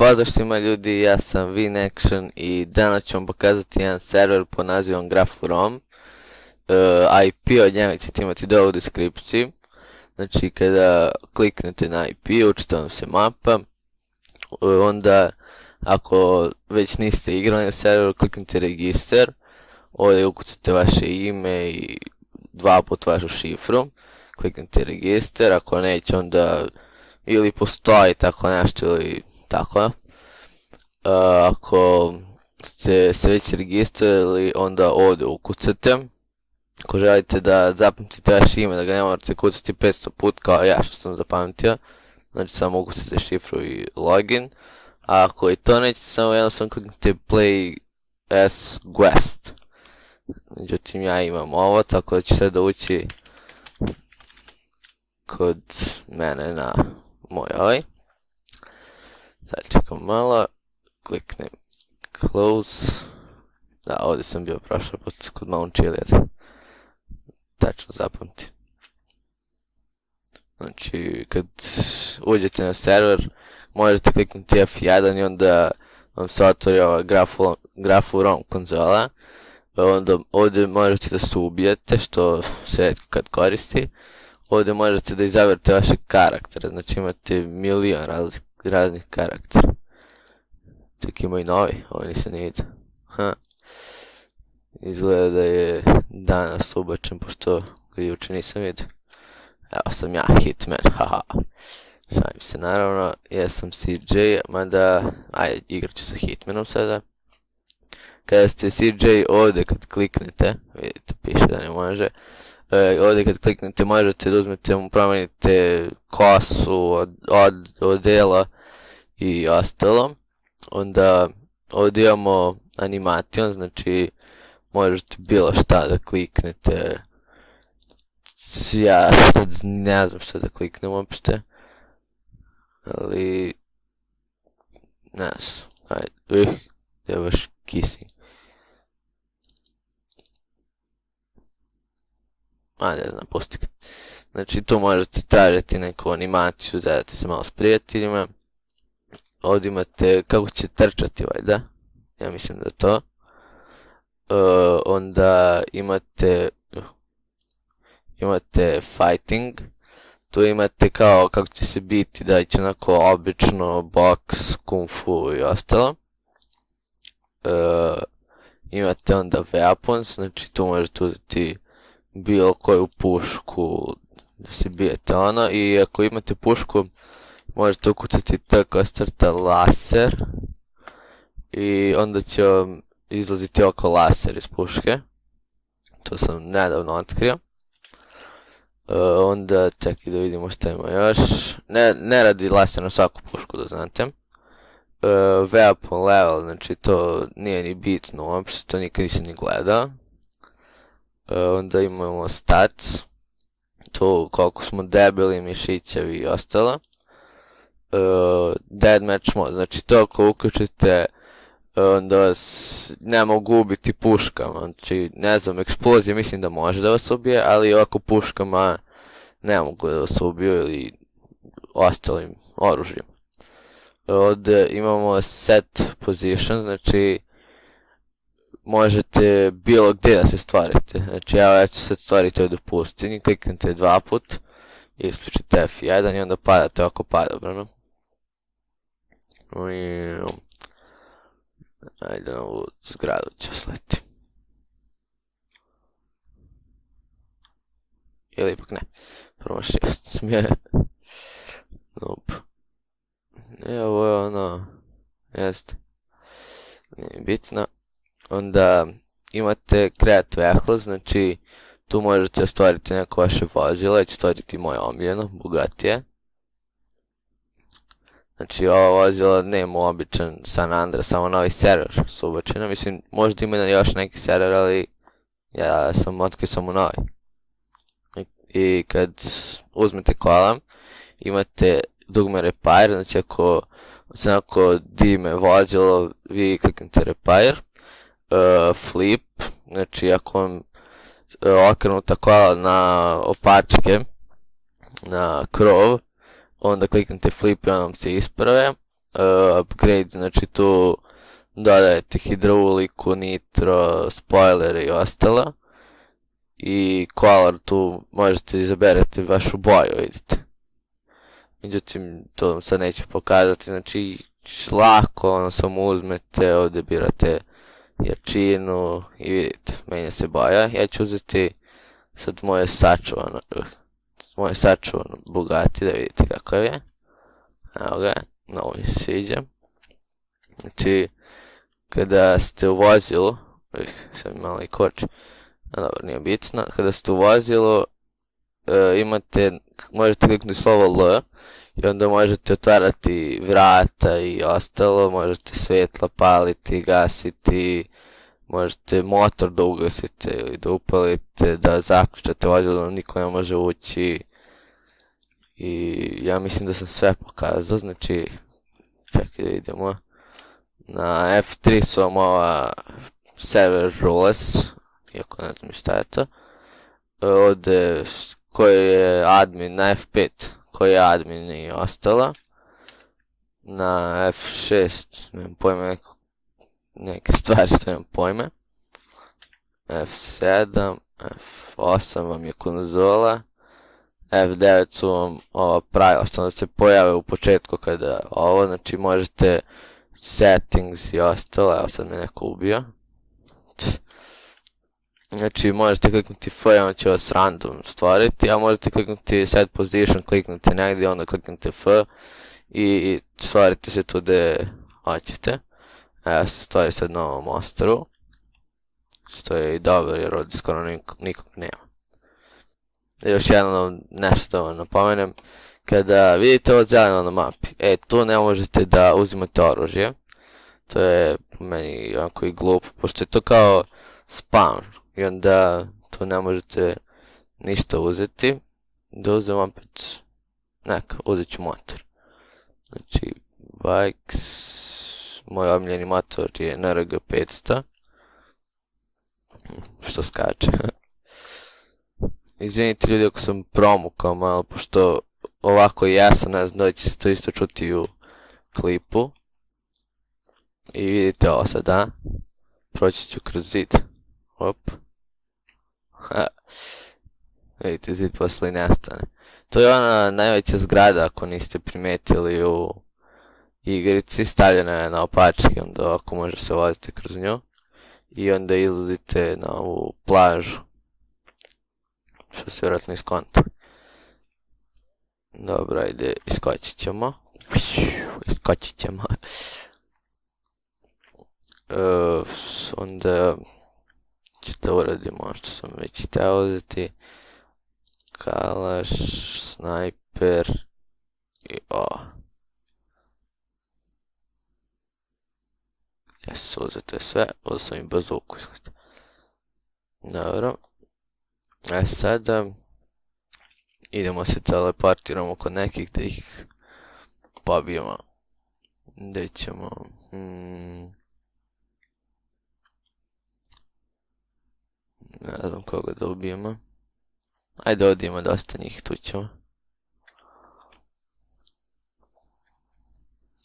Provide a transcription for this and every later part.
Pozdrav svima ljudi, ja sam Vinaction i danas ću vam pokazati jedan server pod nazivom Grafurom. IP od njega ćete imati dole u deskripciji. Znači kada kliknete na IP, učite vam se mapa. Onda ako već niste igrali na serveru, kliknite register. Ovdje ukucate vaše ime i 2 puta vašu šifru. Kliknite register, ako neće onda ili postoji tako nešto ili tako. Ako ste se već registrirali, onda ovdje ukucate. Ako želite da zapamtite vaše ime, da ga ne morate kucati 500 put kao ja što sam zapamtio, znači samo ukucate šifru i login. A ako i to nećete, samo jednostavno kliknite play as guest. Međutim ja imam ovo, tako da ću sada ući kod mene na moj ovaj. Sad čekam malo, kliknem close. Da, ovdje sam bio prošao put kod Mount Chiliad. Tačno zapamti. Znači, kad uđete na server, možete kliknuti F1 i onda vam se otvori ova Grafurom konzola. Onda ovdje možete da se ubijete, što se rijetko kad koristi. Ovdje možete da izaberete vaše karaktere, znači imate milion raznih karaktera. Čak ima i novi, ovo nisam ni vidio. Izgleda da je danas ubačen, pošto ga juče nisam vidio. Evo sam ja, Hitman, haha. Šalim se naravno, ja sam CJ, mada, ajde, igrat ću sa Hitmanom sada. Kada ste CJ, ovdje kad kliknete, vidite, piše da ne može. Ovdje kad kliknete možete da uzmete, promijenite kosu, odjela i ostalo. Onda ovdje imamo animation, znači možete bilo šta da kliknete. Ja sad ne znam šta da kliknem uopšte. Ali ne znam, ajde, je baš kissing. Ne znam, pusti ga. Znači tu možete tražiti neku animaciju, zajedate se malo s prijateljima. Ovdje imate kako će trčati, valjda. Ja mislim da to. Onda imate fighting. Tu imate kao kako će se biti, da će onako obično, boks, kung fu i ostalo. Imate onda weapons, znači tu možete uzeti bilo koju pušku da se bijete ono, i ako imate pušku možete ukucati T koja crta laser i onda će vam izlaziti oko laser iz puške. To sam nedavno otkrio. Onda čekaj da vidimo šta ima još. Ne radi laser na svaku pušku, da znate. Weapon level, znači to nije ni bitno uopšte, to nikad nisam ni gledao. Onda imamo stats, tu koliko smo debeli, mišićevi i ostalo. Deathmatch mode, znači to ako uključite, onda vas ne mogu ubiti puškama, znači ne znam, eksplozije mislim da može da vas ubije, ali ovako puškama ne mogu da vas ubiju ili ostalim oružjem. Ovdje imamo set position, znači možete bilo gdje da se stvarite. Znači ja ću se stvariti ovdje u pustinji, kliknete 2 put, isključite F1 i onda padate oko padobrano. Ajde na ovu zgradu ću sleti. Ili ipak ne. Prvo šest smije. Nope. Ne, ovo je ono. Jeste. Nije bitno. Onda imate create vehicle, znači tu možete stvoriti neko vaše vozilo, ja ću stvoriti moje omiljeno, Bugatije. Znači ovo vozilo nema običan San Andreas, samo novi server su ubačeni, mislim možda ima još neki server, ali ja sam otkrio samo novi. I kad uzmete kola, imate dugme repair, znači ako dime vozilo, vi kliknete repair. Flip, znači ako vam okrenuta kola na opačke, na krov, onda kliknete flip i on vam se isprave. upgrade, znači tu dodajete hidrauliku, nitro, spoilere i ostalo. I color tu možete izaberete vašu boju, vidite. Međutim, to vam sad neću pokazati, znači lako, samo uzmete, ovdje birate jačinu i vidite, menja se boja. Ja ću uzeti sad moje sačuvano Bugatti da vidite kako je. Evo ga, ovo mi se sviđa. Znači, kada ste u vozilu, sad mi malo i koči, dobro, nije bitno, kada ste u vozilu, možete kliknuti slovo L i onda možete otvarati vrata i ostalo, možete svetla paliti, gasiti, možete motor da ugasite ili da upalite, da zaključate vozilo, niko ne može ući. I ja mislim da sam sve pokazao, znači, čekaj da vidimo. Na F3 su vam ova server rules, iako ne znam šta je to. Ovdje koji je admin, na F5 koji je admin i ostalo. Na F6 nemam pojma neke stvari što nemam pojma. F7, F8 vam je konzola. F9 su vam ova pravila što se pojave u početku kada ovo, znači možete settings i ostalo, evo sad me neko ubio. Znači možete kliknuti F i on će vas random stvoriti, a možete kliknuti set position, kliknuti negdje, onda kliknete F i stvorite se tu gdje hoćete. Evo se stvori sad na ovom ostrvu, što je i dobro jer ovdje skoro nikog nema. Još jedno nešto da vam napomenem, kada vidite ovo zeleno na mapi, tu ne možete da uzimate oružje. To je po meni jako i glupo, pošto je to kao spawn i onda tu ne možete ništa uzeti. Da uzem opet, uzet ću motor. Znači, bikes, moj omiljeni motor je NRG 500, što skače. Izvinite ljudi ako sam promukao malo, pošto ovako jesam, ne znam da će se to isto čuti u klipu. I vidite ovo sad, proći ću kroz zid. Op. Vidite, zid posle nestane. To je ona najveća zgrada, ako niste primetili u igrici, stavljena je na opačke, onda ovako može se voziti kroz nju. I onda izlazite na ovu plažu. Što se vjerojatno iskonta. Dobro, ajde, iskočit ćemo. Onda ću da uradimo što sam već htio uzeti. Kalaš, snajper i Jesu, uzeto je sve, uzeo sam i bazuku. Dobro. Sada idemo se teleportiramo kod nekih da ih pobijemo. Gdje ćemo? Ne znam koga da ubijemo. Ajde ovdje ima dosta njih, tu ćemo.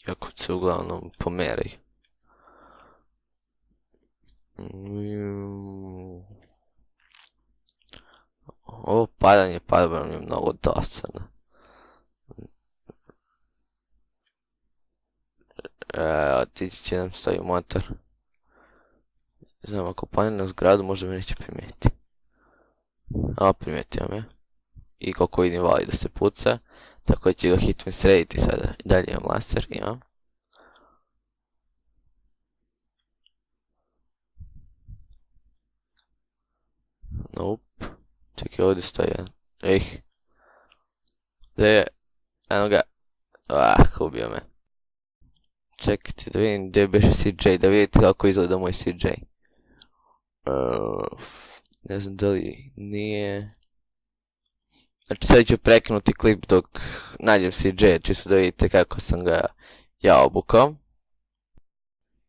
Iako se uglavnom pomeraju. Ovo padanje padbara mi je mnogo dosadno. Otići će nam stoji motor. Znam, ako padne na zgradu možda me neće primijeti. Primetio me. I koliko vidim voli da se puca. Tako će ga Hitman srediti sada. I dalje imam laser, imam. Nope. Čekaj, ovdje stoji jedan. Gdje je? Eno ga. Ubio me. Čekajte da vidim gdje beše CJ, da vidite kako izgleda moj CJ. Ne znam da li nije... Znači sad ću prekinuti klip dok nađem CJ, čisto da vidite kako sam ga ja obukao.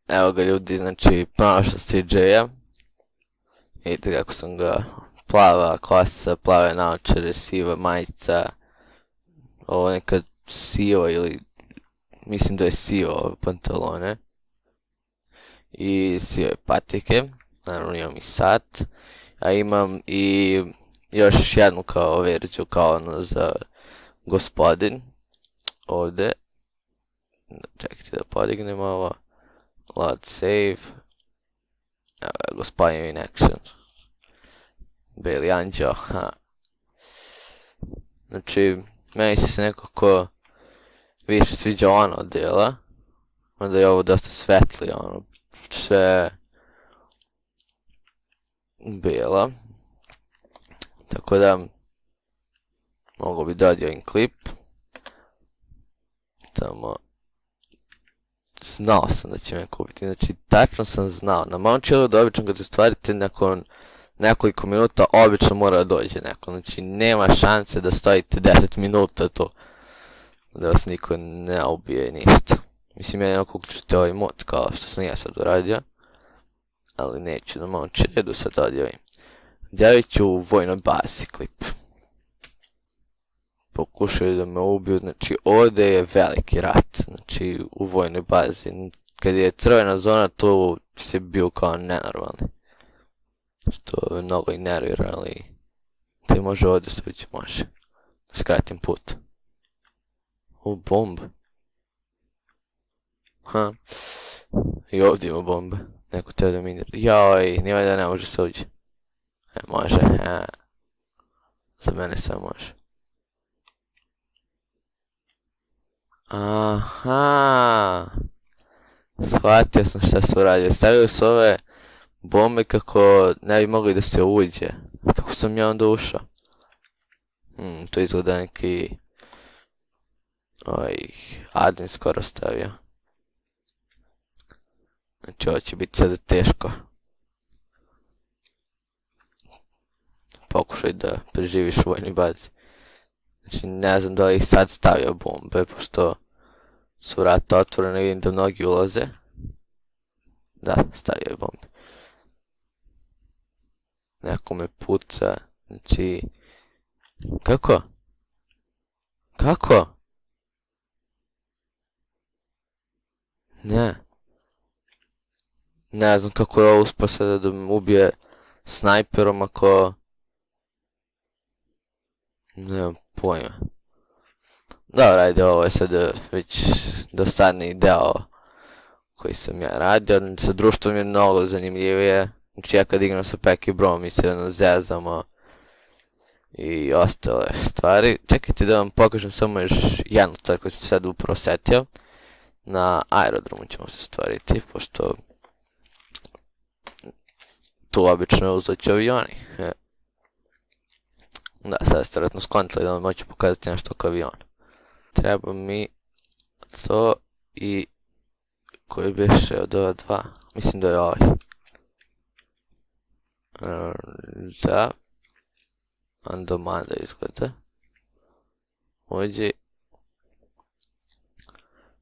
Evo ga ljudi, znači pronašao CJ-a. Vidite kako sam ga, plava kosa, plave naočare, siva majica. Ovo nekad siva ili mislim da je sio pantalone i sio patike, naravno imam i sat, a imam i još jednu kao verziju kao ono za gospodin ovdje. Čekajte da podignem ovo, load save, evo je gospodin in action, Beli Anđeo, ha. Znači, meni se nekako više sviđa ono djela, onda je ovo dosta svetli, ono, sve bijela, tako da mogu bi dodati ovim klip, samo znao sam da će me kupiti, znači tačno sam znao, na Momčilo obično kad se stvarite nakon nekoliko minuta obično mora da dođe neko, znači nema šanse da stojite 10 minuta to, da vas niko ne ubije ništa. Mislim, ja jednako uključite ovaj mod kao što sam ja sad uradio, ali neću da Momčilo sad odjavim. Odjavit ću u vojnoj bazi klip. Pokušaju da me ubiju, znači ovdje je veliki rat, znači u vojnoj bazi. Kad je crvena zona, to se bio kao nenormalni. Što je mnogo i nervira, ali te može ovdje sući, može. Skratim put. U bomb. Ha. I ovdje ima bombe. Neko te da minira. Joj, nije da ne može sući. Može, za mene sve može. Aha. Shvatio sam šta su uradili. Stavili su ove bombe kako ne bi mogli da se uđe. Kako sam ja onda ušao? To izgleda neki admin skoro stavio. Znači ovo će biti sada teško. Pokušaj da preživiš u vojnoj bazi. Znači ne znam da li ih sad stavio bombe, pošto su vrata otvorene, vidim da mnogi ulaze. Da, stavio je bombe. Neko me puca, znači... Kako? Kako? Ne. Ne znam kako je ovo uspio sada da me ubije snajperom ako... Nemam pojma. Dobro, ajde, ovo je sad već dosadni deo koji sam ja radio. Sa društvom je mnogo zanimljivije. Znači ja kad igram sa Peki Brom mi se zezamo i ostale stvari. Čekajte da vam pokažem samo još jednu stvar koju sam sad upravo setio. Na aerodromu ćemo se stvariti, pošto tu obično uzleću avioni. Da, sada ste vjerojatno skontali da vam moću pokazati nešto oko aviona. Treba mi to i koji biše od ova dva. Mislim da je ovaj. Da. Andomada izgleda. Ovdje.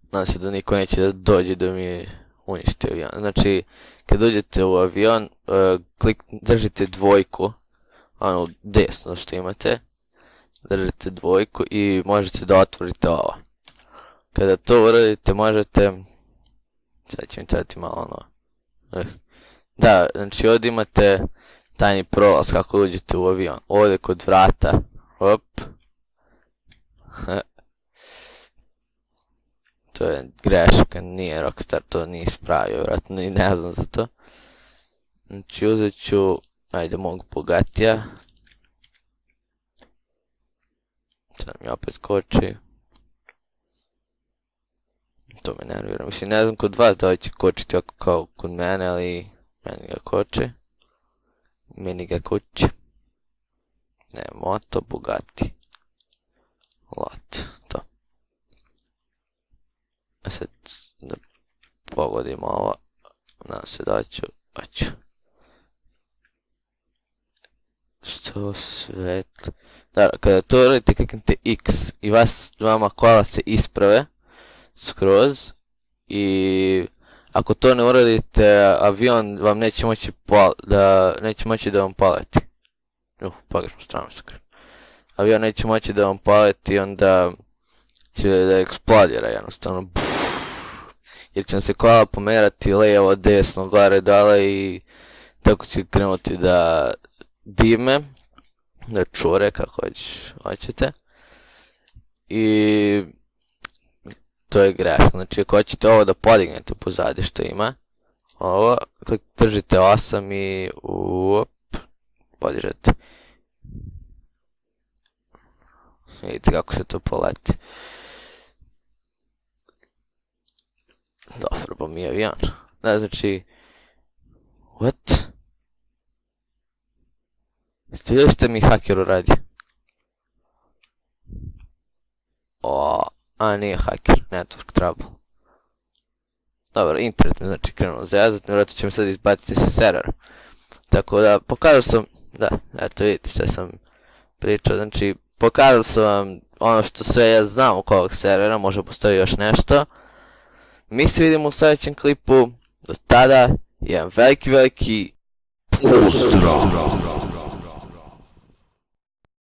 Nadam se da niko neće da dođe da mi uništi avion. Znači, kad dođete u avion, držite dvojku. Ono desno što imate, držite dvojku i možete da otvorite ovo. Kada to uradite možete, sad će mi trebati malo ono, da, znači ovdje imate tajni prolaz kako uđete u avion, ovdje kod vrata, hop, to je greška, nije Rockstar to nije ispravio, vjerojatno i ne znam za to. Znači uzet ću, ajde mogu bogatija. Sad mi opet skoči. To me nervira. Mislim, ne znam kod vas da će kočiti oko kao kod mene, ali meni ga koči. Meni ga koči. Ne, moto, bogati. Lot, to. A sad da pogodimo ovo. Nadam se da ću. Što svetlo. Da, kada to radite kliknite X i vama kola se isprave skroz i ako to ne uradite avion vam neće moći da vam poleti. Pogrešnu stranu sam krenuo. Avion neće moći da vam poleti, onda će da eksplodira jednostavno. Jer će nam se kola pomerati lijevo, desno, gore, dole i tako će krenuti da dime, da čure kako već hoćete. I to je greška. Znači ako hoćete ovo da podignete pozadi što ima, ovo, držite 8 i podižete. Vidite kako se to poleti. Dofrbo mi je avion. Da, znači... What? Jeste vidjeli što mi haker uradi? A nije haker, network trouble. Dobro, internet mi znači krenuo zezat, vjerojatno će mi sad izbaciti sa servera. Tako da, pokazao sam, da, eto vidite što sam pričao, znači, pokazao sam vam ono što sve ja znam oko ovog servera, možda postoji još nešto. Mi se vidimo u sljedećem klipu, do tada, jedan veliki pozdrav!